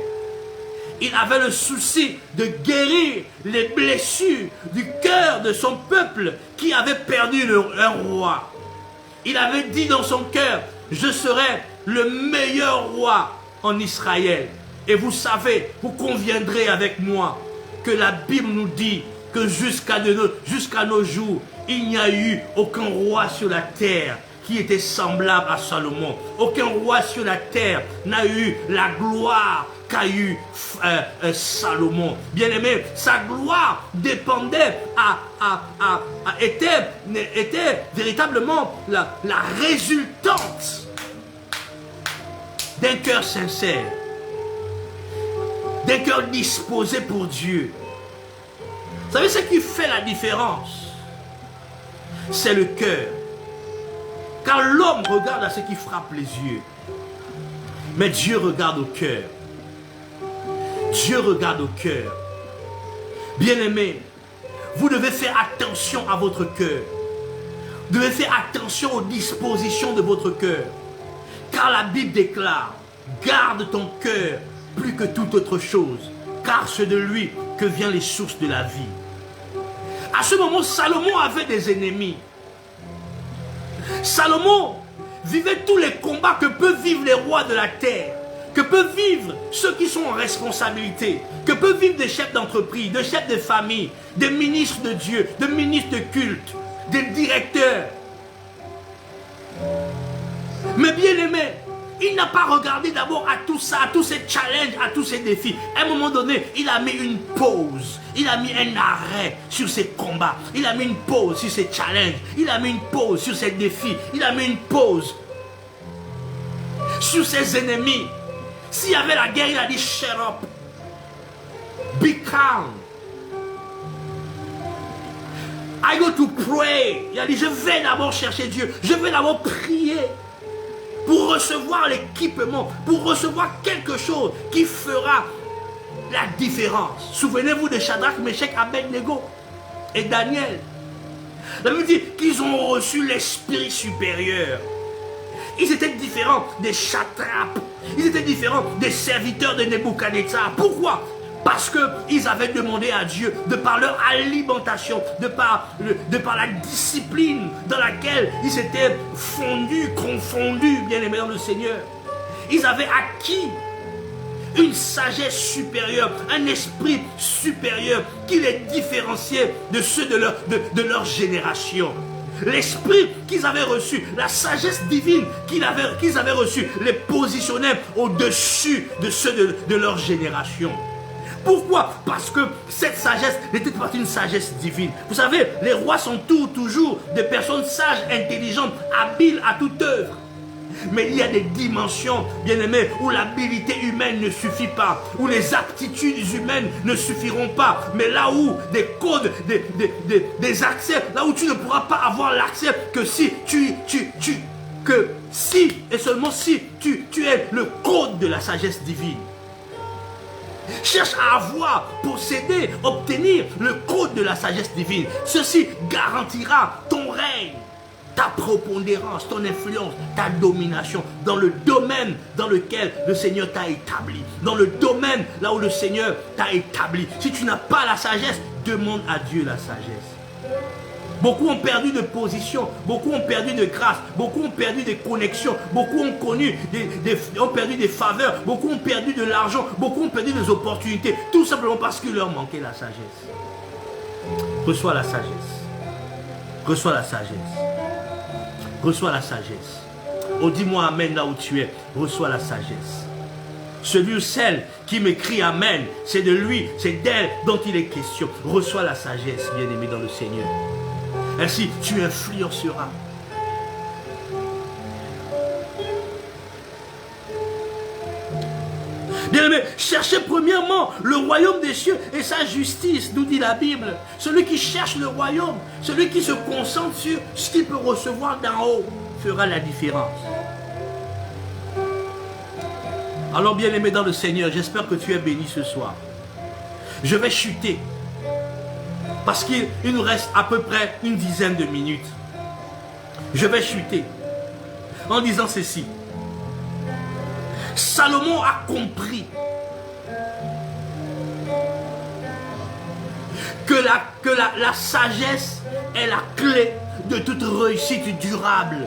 Speaker 1: Il avait le souci de guérir les blessures du cœur de son peuple qui avait perdu un roi. Il avait dit dans son cœur: je serai le meilleur roi en Israël. Et vous savez, vous conviendrez avec moi que la Bible nous dit que jusqu'à nos jours, il n'y a eu aucun roi sur la terre qui était semblable à Salomon. Aucun roi sur la terre n'a eu la gloire qu'a eu Salomon. Bien aimé, sa gloire dépendait, était véritablement la résultante d'un cœur sincère, d'un cœur disposé pour Dieu. Vous savez ce qui fait la différence? C'est le cœur. Car l'homme regarde à ce qui frappe les yeux. Mais Dieu regarde au cœur. Dieu regarde au cœur. Bien-aimés, vous devez faire attention à votre cœur. Vous devez faire attention aux dispositions de votre cœur. Car la Bible déclare: garde ton cœur plus que toute autre chose, car c'est de lui que viennent les sources de la vie. À ce moment, Salomon avait des ennemis. Salomon vivait tous les combats que peuvent vivre les rois de la terre, que peuvent vivre ceux qui sont en responsabilité, que peuvent vivre des chefs d'entreprise, des chefs de famille, des ministres de Dieu, des ministres de culte, des directeurs. Mais bien aimé, Il n'a pas regardé d'abord à tout ça, à tous ces challenges, à tous ces défis. À un moment donné, il a mis une pause. Il a mis un arrêt sur ses combats. Il a mis une pause sur ses challenges. Il a mis une pause sur ses défis. Il a mis une pause sur ses ennemis. S'il y avait la guerre, il a dit shut up. Be calm. I go to pray. Il a dit je vais d'abord chercher Dieu. Je vais d'abord prier. Pour recevoir l'équipement, pour recevoir quelque chose qui fera la différence. Souvenez-vous de Shadrach, Meshach, Abednego et Daniel. La Bible dit qu'ils ont reçu l'esprit supérieur. Ils étaient différents des satrapes. Ils étaient différents des serviteurs de Nebuchadnezzar. Pourquoi? Parce qu'ils avaient demandé à Dieu, de par leur alimentation, de par la discipline dans laquelle ils s'étaient fondus, confondus, bien aimés dans le Seigneur. Ils avaient acquis une sagesse supérieure, un esprit supérieur qui les différenciait de ceux de leur génération. L'esprit qu'ils avaient reçu, la sagesse divine qu'ils avaient reçue, les positionnait au-dessus de ceux de leur génération. Pourquoi? Parce que cette sagesse n'était pas une sagesse divine. Vous savez, les rois sont toujours des personnes sages, intelligentes, habiles à toute œuvre. Mais il y a des dimensions, bien aimés, où l'habilité humaine ne suffit pas, où les aptitudes humaines ne suffiront pas. Mais là où des codes, des accès, là où tu ne pourras pas avoir l'accès que si et seulement si tu es le code de la sagesse divine. Cherche à avoir, posséder, obtenir le code de la sagesse divine. Ceci garantira ton règne, ta prépondérance, ton influence, ta domination dans le domaine dans lequel le Seigneur t'a établi. Dans le domaine là où le Seigneur t'a établi. Si tu n'as pas la sagesse, demande à Dieu la sagesse. Beaucoup ont perdu de position, beaucoup ont perdu de grâce, beaucoup ont perdu des connexions, beaucoup ont ont perdu des faveurs, beaucoup ont perdu de l'argent, beaucoup ont perdu des opportunités, tout simplement parce qu'il leur manquait la sagesse. Reçois la sagesse. Reçois la sagesse. Reçois la sagesse. Oh, dis-moi amen là où tu es. Reçois la sagesse. Celui ou celle qui m'écrit amen, c'est de lui, c'est d'elle dont il est question. Reçois la sagesse, bien-aimé dans le Seigneur. Ainsi, tu influenceras. Bien-aimé, cherchez premièrement le royaume des cieux et sa justice, nous dit la Bible. Celui qui cherche le royaume, celui qui se concentre sur ce qu'il peut recevoir d'en haut, fera la différence. Alors, bien-aimé dans le Seigneur, j'espère que tu es béni ce soir. Je vais chuter. Parce qu'il nous reste à peu près une dizaine de minutes. Je vais chuter en disant ceci. Salomon a compris que la sagesse est la clé de toute réussite durable.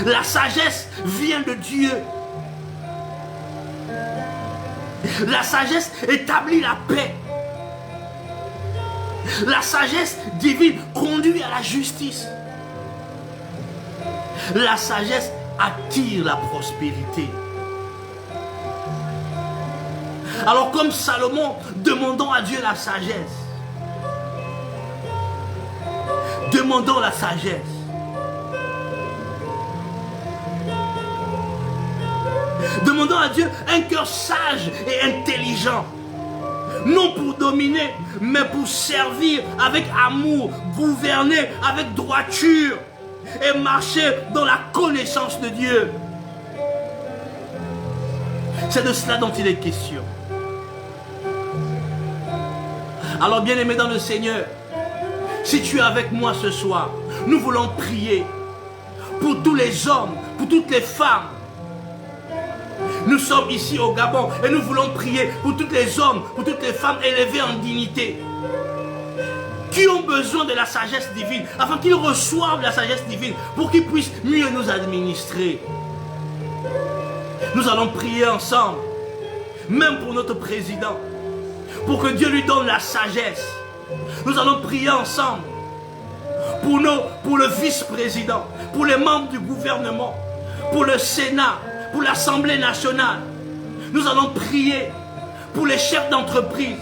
Speaker 1: La sagesse vient de Dieu. La sagesse établit la paix. La sagesse divine conduit à la justice. La sagesse attire la prospérité. Alors comme Salomon, demandons à Dieu la sagesse. Demandons la sagesse. Demandons à Dieu un cœur sage et intelligent. Non pour dominer, mais pour servir avec amour, gouverner avec droiture et marcher dans la connaissance de Dieu. C'est de cela dont il est question. Alors bien-aimé dans le Seigneur, si tu es avec moi ce soir, nous voulons prier pour tous les hommes, pour toutes les femmes. Nous sommes ici au Gabon et nous voulons prier pour tous les hommes, pour toutes les femmes élevées en dignité, qui ont besoin de la sagesse divine, afin qu'ils reçoivent la sagesse divine, pour qu'ils puissent mieux nous administrer. Nous allons prier ensemble, même pour notre président, pour que Dieu lui donne la sagesse. Nous allons prier ensemble pour le vice-président, pour les membres du gouvernement, pour le Sénat, pour l'Assemblée nationale. Nous allons prier pour les chefs d'entreprise,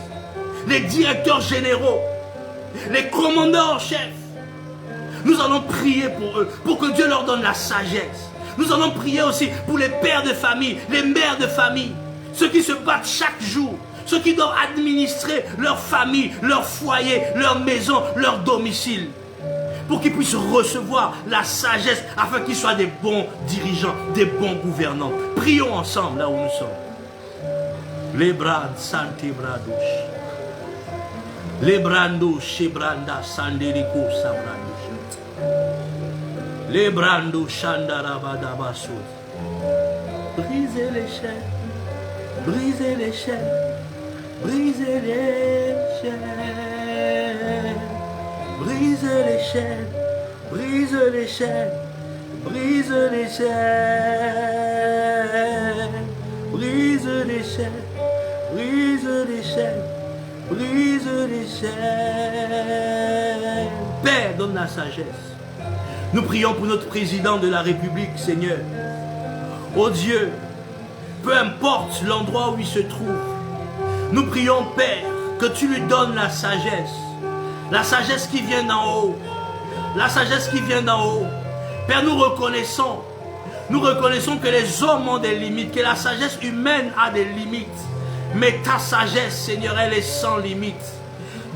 Speaker 1: les directeurs généraux, les commandants en chef. Nous allons prier pour eux, pour que Dieu leur donne la sagesse. Nous allons prier aussi pour les pères de famille, les mères de famille, ceux qui se battent chaque jour, ceux qui doivent administrer leur famille, leur foyer, leur maison, leur domicile, pour qu'ils puissent recevoir la sagesse afin qu'ils soient des bons dirigeants, des bons gouvernants. Prions ensemble là où nous sommes. Les brades santé bradouche. Les brandos chez branda sanderico sabradouche. Les brandos chandarabadabasso. Brisez les chaînes, brisez les chaînes, brisez les chaînes, brisez les chaînes, brisez les chaînes, brisez les chaînes, brisez les chaînes, brisez les chaînes, brisez les chaînes. Père, donne la sagesse. Nous prions pour notre président de la République, Seigneur. Oh Dieu, peu importe l'endroit où il se trouve, nous prions, Père, que tu lui donnes la sagesse qui vient d'en haut, la sagesse qui vient d'en haut. Père, nous reconnaissons que les hommes ont des limites, que la sagesse humaine a des limites, mais ta sagesse, Seigneur, elle est sans limite.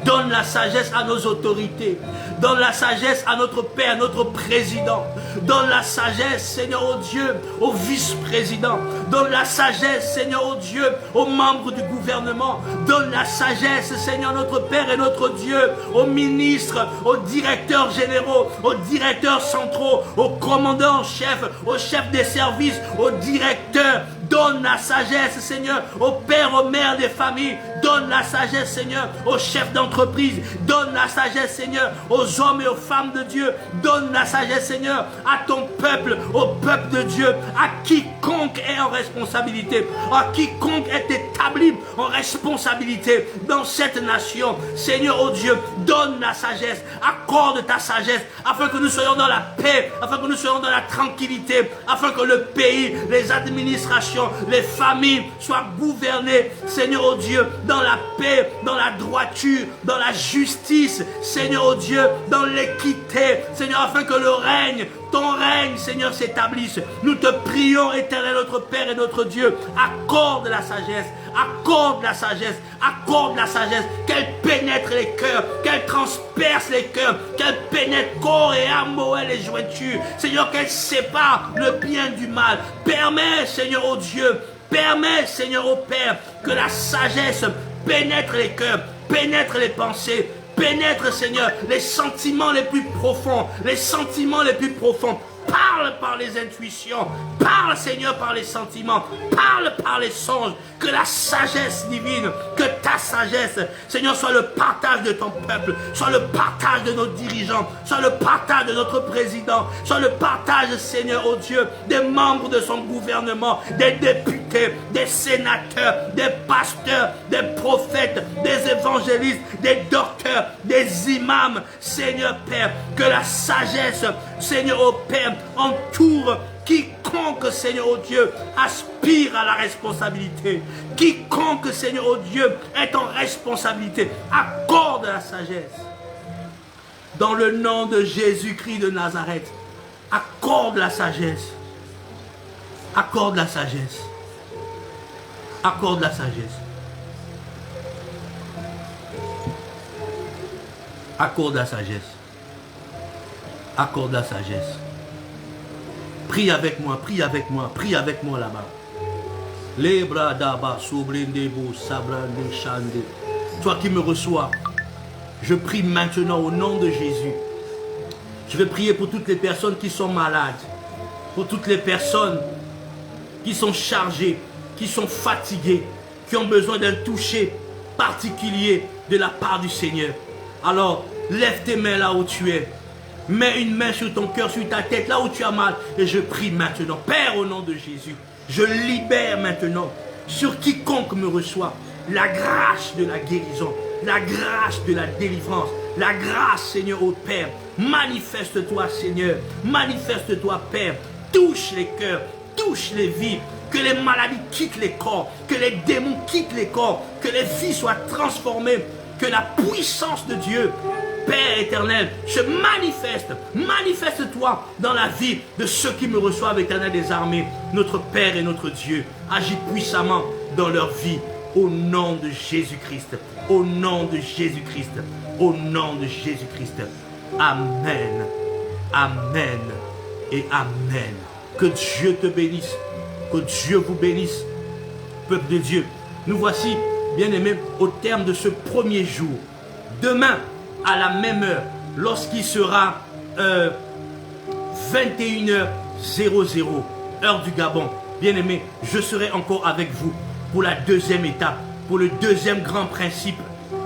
Speaker 1: Donne la sagesse à nos autorités. Donne la sagesse à notre Père, notre président. Donne la sagesse, Seigneur, oh Dieu, au vice-président. Donne la sagesse, Seigneur, oh Dieu, aux membres du gouvernement. Donne la sagesse, Seigneur, notre Père et notre Dieu, aux ministres, aux directeurs généraux, aux directeurs centraux, aux commandants en chef, aux chefs des services, aux directeurs. Donne la sagesse, Seigneur, aux pères, aux mères des familles. Donne la sagesse, Seigneur, aux chefs d'entreprise. Donne la sagesse, Seigneur, aux hommes et aux femmes de Dieu. Donne la sagesse, Seigneur, à ton peuple, au peuple de Dieu, à quiconque est en responsabilité, à quiconque est établi en responsabilité dans cette nation. Seigneur, oh Dieu, donne la sagesse, accorde ta sagesse, afin que nous soyons dans la paix, afin que nous soyons dans la tranquillité, afin que le pays, les administrations, les familles soient gouvernées, Seigneur, oh Dieu, dans la paix, dans la droiture, dans la justice, Seigneur, oh Dieu, dans l'équité, Seigneur, afin que le règne, ton règne, Seigneur, s'établisse. Nous te prions, éternel, notre Père et notre Dieu, accorde la sagesse, accorde la sagesse, accorde la sagesse, qu'elle pénètre les cœurs, qu'elle transperce les cœurs, qu'elle pénètre corps et âme, et les jointures, Seigneur, qu'elle sépare le bien du mal. Permets, Seigneur, oh Dieu, permets, Seigneur, oh Père, que la sagesse pénètre les cœurs, pénètre les pensées, pénètre, Seigneur, les sentiments les plus profonds, les sentiments les plus profonds. Parle par les intuitions, parle, Seigneur, par les sentiments, parle par les songes, que la sagesse divine, que ta sagesse, Seigneur, soit le partage de ton peuple, soit le partage de nos dirigeants, soit le partage de notre président, soit le partage, Seigneur, oh Dieu, des membres de son gouvernement, des députés, des sénateurs, des pasteurs, des prophètes, des évangélistes, des docteurs, des imams, Seigneur Père, que la sagesse, Seigneur, oh Père, entoure quiconque, Seigneur, oh Dieu, aspire à la responsabilité. Quiconque, Seigneur, oh Dieu, est en responsabilité, accorde la sagesse. Dans le nom de Jésus-Christ de Nazareth, accorde la sagesse. Accorde la sagesse. Accorde la sagesse. Accorde la sagesse. Accorde la sagesse. Prie avec moi, prie avec moi, prie avec moi là-bas. Les bras d'Abba, Soublindebo, Sabrande, Chande. Toi qui me reçois, je prie maintenant au nom de Jésus. Je vais prier pour toutes les personnes qui sont malades, pour toutes les personnes qui sont chargées, qui sont fatiguées, qui ont besoin d'un toucher particulier de la part du Seigneur. Alors, lève tes mains là où tu es. Mets une main sur ton cœur, sur ta tête, là où tu as mal. Et je prie maintenant. Père, au nom de Jésus, je libère maintenant sur quiconque me reçoit la grâce de la guérison, la grâce de la délivrance, la grâce, Seigneur, au Père. Manifeste-toi, Seigneur. Manifeste-toi, Père. Touche les cœurs, touche les vies. Que les maladies quittent les corps, que les démons quittent les corps, que les vies soient transformées, que la puissance de Dieu, Père éternel, se manifeste. Manifeste-toi dans la vie de ceux qui me reçoivent, Éternel des armées. Notre Père et notre Dieu, agis puissamment dans leur vie. Au nom de Jésus-Christ. Au nom de Jésus-Christ. Au nom de Jésus-Christ. Amen. Amen. Et Amen. Que Dieu te bénisse. Que Dieu vous bénisse. Peuple de Dieu, nous voici, bien-aimés, au terme de ce premier jour. Demain, à la même heure, lorsqu'il sera 21h00, heure du Gabon, bien-aimés, je serai encore avec vous pour la deuxième étape, pour le deuxième grand principe.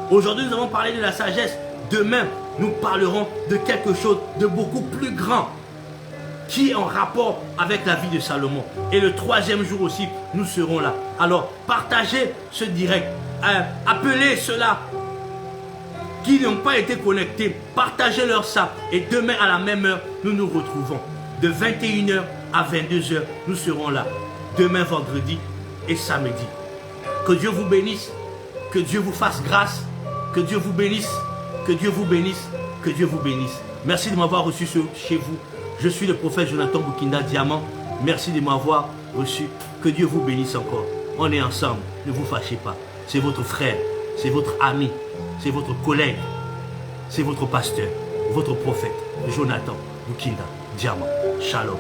Speaker 1: Aujourd'hui, nous avons parlé de la sagesse. Demain, nous parlerons de quelque chose de beaucoup plus grand qui est en rapport avec la vie de Salomon. Et le troisième jour aussi, nous serons là. Alors, partagez ce direct. Appelez ceux-là qui n'ont pas été connectés. Partagez-leur ça. Et demain, à la même heure, nous nous retrouvons. De 21h à 22h, nous serons là. Demain, vendredi et samedi. Que Dieu vous bénisse. Que Dieu vous fasse grâce. Que Dieu vous bénisse. Que Dieu vous bénisse. Que Dieu vous bénisse. Merci de m'avoir reçu chez vous. Je suis le prophète Jonathan Boukinda Diamant. Merci de m'avoir reçu. Que Dieu vous bénisse encore. On est ensemble. Ne vous fâchez pas. C'est votre frère. C'est votre ami. C'est votre collègue. C'est votre pasteur. Votre prophète Jonathan Boukinda Diamant. Shalom.